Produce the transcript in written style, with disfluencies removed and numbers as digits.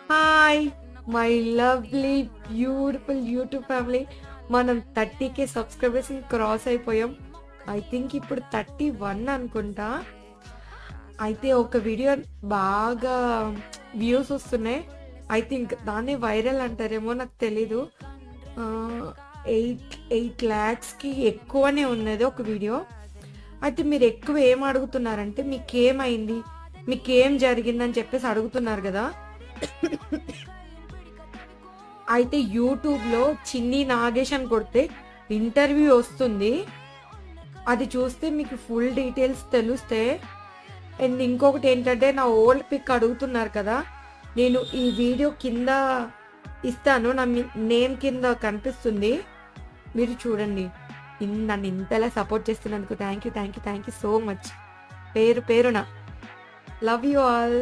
Hi my lovely beautiful YouTube family. మనం 30K subscribers cross అయిపోయాం. I think ఇప్పుడు 31 అనుకుంటా. అయితే ఒక వీడియో బాగా వ్యూస్ వస్తున్నాయి. ఐ థింక్ దాన్ని వైరల్ అంటారేమో, నాకు తెలీదు. 8 lakhsకి ఎక్కువనే ఉన్నది ఒక వీడియో. అయితే మీరు ఎక్కువ ఏం అడుగుతున్నారంటే మీకేమైంది, మీకేం జరిగిందని చెప్పేసి అడుగుతున్నారు కదా. అయితే యూట్యూబ్లో చిన్ని నాగేష్ అని కొడితే ఇంటర్వ్యూ వస్తుంది. అది చూస్తే మీకు ఫుల్ డీటెయిల్స్ తెలుస్తే. అండ్ ఇంకొకటి ఏంటంటే, నా ఓల్డ్ పిక్ అడుగుతున్నారు కదా, నేను ఈ వీడియో కింద ఇస్తాను, నా నేమ్ కింద కనిపిస్తుంది, మీరు చూడండి. నన్ను ఇంతలా సపోర్ట్ చేస్తున్నందుకు థ్యాంక్ యూ సో మచ్. పేరున లవ్ యూ ఆల్.